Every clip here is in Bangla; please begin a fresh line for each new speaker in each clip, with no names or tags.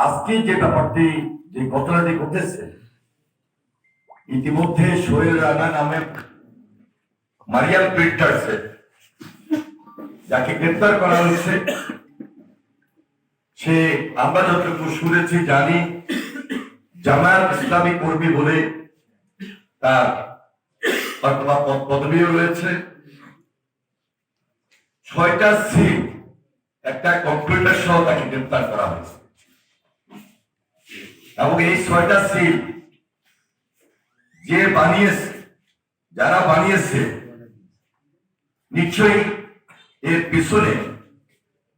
আজকে যে ব্যাপারটি যে ঘটনাটি ঘটেছে, ইতিমধ্যে সোহেল রানা নামে মারিয়াম প্রিন্টার্সে যাকে গ্রেপ্তার করা হয়েছে, সে আমরা যতটুকু শুনেছি জানি জামায়াত ইসলামী কর্মী বলে তার পদবিও রয়েছে। 6টা সিল, একটা কম্পিউটার সহ তাকে গ্রেপ্তার করা হয়েছে এবং এই 6টা সিল যে বানিয়েছে, যারা বানিয়েছে, নিশ্চয়ই এর পিছনে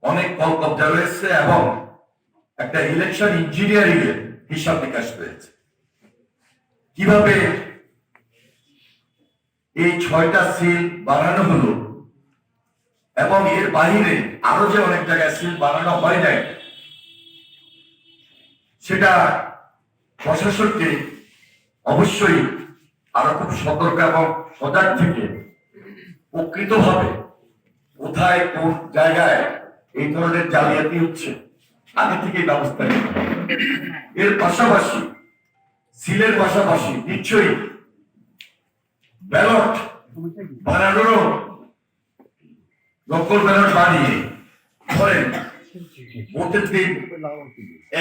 অনেক কল কবজা রয়েছে এবং একটা ইলেকশন ইঞ্জিনিয়ারিং এর হিসাব নিকাশ রয়েছে। কিভাবে এই 6টা সিল বানানো হলো এবং এর বাহিরে আরো যে অনেক জায়গায় সিল বানানো হয় নাই, সেটা প্রশাসনকে অবশ্যই আরো খুব সতর্ক এবং সজাগ থেকে প্রকৃতভাবে কোথায় কোন জায়গায় এই ধরনের জালিয়াতি হচ্ছে আগে থেকে ব্যবস্থা নিতে হবে। এর পাশাপাশি সিলের পাশাপাশি নিশ্চয়ই ব্যালট বানানোরও নকল ব্যালট বানিয়ে ধরেন ভোটের দিন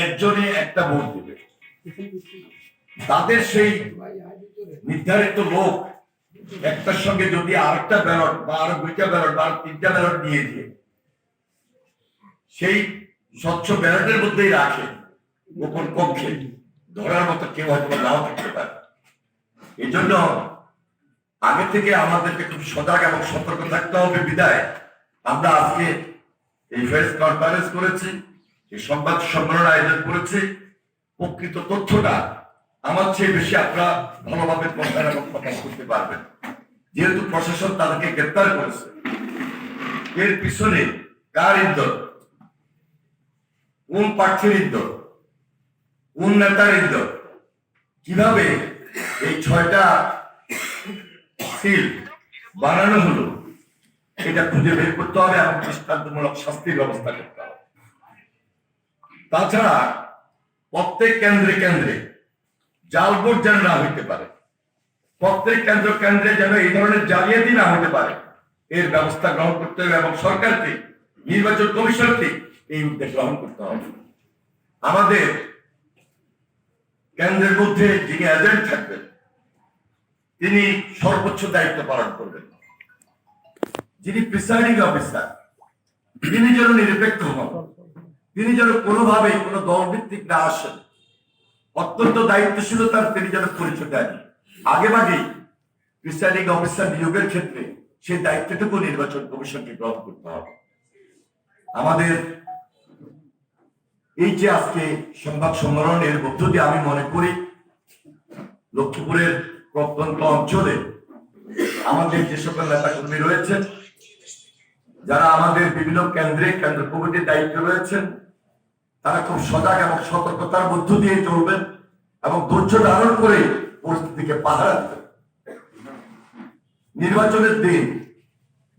একজনে একটা ভোট দেবে, তাদের সেই নির্ধারিত লোক একটার সঙ্গে যদি আরেকটা ব্যালট বা আরো 2টা ব্যালট বা 3টা ব্যালট নিয়ে দিয়ে সেই স্বচ্ছ ব্যালটের মধ্যেই রাখে, গোপন কক্ষে ধরার মতো কেউ হয়তো নাও থাকতে পারে। এই জন্য আগে থেকে আমাদেরকে খুব সজাগ এবং সতর্ক থাকতে হবে। বিদায় আমরা আজকে এই প্রেস কনফারেন্স করেছি, এই সংবাদ সম্মেলন আয়োজন করেছি। প্রকৃত তথ্যটা আমার চেয়ে বেশি আপনারা ভালোভাবে প্রকাশ করতে পারবেন, যেহেতু প্রশাসন তাদেরকে গ্রেপ্তার করেছে। এর পিছনে কার ইন্ধন, কোন প্রার্থীর ইন্ধন, কোন নেতার ইন্ধন, কিভাবে এই 6টা সিল বানানো হলো, এটা খুঁজে বের করতে হবে এবং দৃষ্টান্তমূলক শাস্তির ব্যবস্থা করতে হবে। তাছাড়া প্রত্যেক কেন্দ্রে কেন্দ্রে জাল ভোট যেন না হইতে পারে, প্রত্যেক কেন্দ্রে যেন এই ধরনের জালিয়াতি না হতে পারে, এর ব্যবস্থা গ্রহণ করতে হবে এবং সরকারকে, নির্বাচন কমিশনকে এই উদ্যোগ গ্রহণ করতে হবে। আমাদের কেন্দ্রের মধ্যে যিনি এজেন্ট থাকবেন, তিনি সর্বোচ্চ দায়িত্ব পালন করবেন। যিনি প্রিসাইডিং অফিসার, তিনি যেন নিরপেক্ষ হন, তিনি যেন কোনোভাবেই কোনো দলভিত্তিক না আসেন, অত্যন্ত দায়িত্বশীলতার তিনি যেন পরিচয় দেন। আগেভাগেই প্রিসাইডিং অফিসার নিয়োগের ক্ষেত্রে সেই দায়িত্বটুকু নির্বাচন কমিশনকে গ্রহণ করতে হবে। আমাদের এই যে আজকে সংবাদ সম্মেলনের মধ্য দিয়ে আমি মনে করি লক্ষ্মীপুরের প্রত্যন্ত অঞ্চলে আমাদের যে সকল নেতা কর্মী রয়েছেন, যারা আমাদের বিভিন্ন কেন্দ্র কমিটির দায়িত্ব রয়েছেন, তারা খুব সজাগ এবং সতর্কতার মধ্য দিয়ে চলবেন এবং ধৈর্য ধারণ করে পরিস্থিতিকে পাহারা দেবেন। নির্বাচনের দিন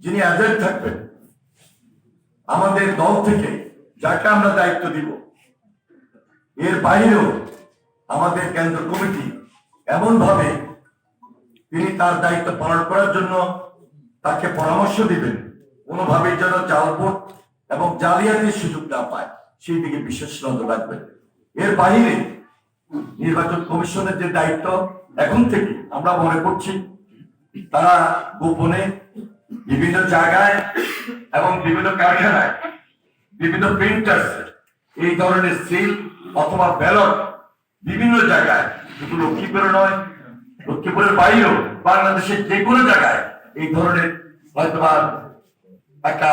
যিনি এজেন্ট থাকবেন আমাদের দল থেকে, যাকে আমরা দায়িত্ব দিব, এর বাইরেও আমাদের কেন্দ্র কমিটি এমন ভাবে তিনি তার দায়িত্ব পালন করার জন্য তাকে পরামর্শ দিবেন, কোনোভাবেই যেন জাল ভোট এবং জালিয়াতির সুযোগ না পায়, সেই দিকে বিশেষ নজর রাখবেন। এর বাইরে নির্বাচন কমিশনের যে দায়িত্ব, এখন থেকে আমরা মনে করছি তারা গোপনে বিভিন্ন জায়গায় এবং বিভিন্ন কারখানায়, বিভিন্ন প্রিন্টার্স এই ধরনের সিল অথবা ব্যালট বিভিন্ন জায়গায়, শুধু লক্ষ্মীপুরে নয়, লক্ষ্মীপুরের বাইরেও বাংলাদেশের যে কোনো জায়গায় এই ধরনের হয়তোবা একটা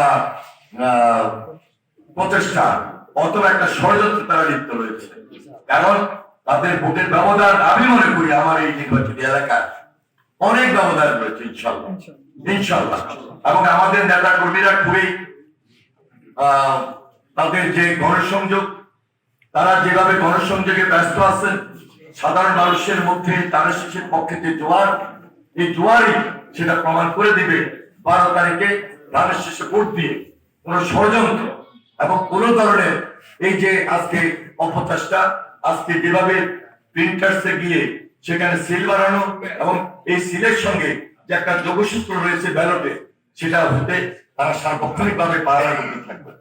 প্রচেষ্টা অথবা একটা ষড়যন্ত্র তারা লিপ্ত রয়েছে। কারণ তাদের ভোটের ব্যবধান, আমি মনে করি আমার এই নির্বাচনী এলাকার অনেক ব্যবধান রয়েছে ইনশাল্লাহ ইনশাল্লাহ। এবং আমাদের নেতা কর্মীরা খুবই তাদের যে গণসংযোগ, তারা যেভাবে গণসংযোগে ব্যস্ত আছেন, সাধারণ মানুষের মধ্যে তারা শেষের পক্ষে যে জোয়ার, এই জোয়ারই সেটা প্রমাণ করে দিবে 12 তারিখে ধানের শেষে ভোট দিয়ে কোন ষড়যন্ত্র এবং কোন ধরনের এই যে আজকে অপচেষ্টা আজকে যেভাবে প্রিন্টার্সে গিয়ে সেখানে সিল বানানো এবং এই সিলের সঙ্গে যে একটা যোগসূত্র রয়েছে ব্যালটে, সেটা হতে তারা সার্বক্ষণিকভাবে পাহারার মধ্যে থাকবে।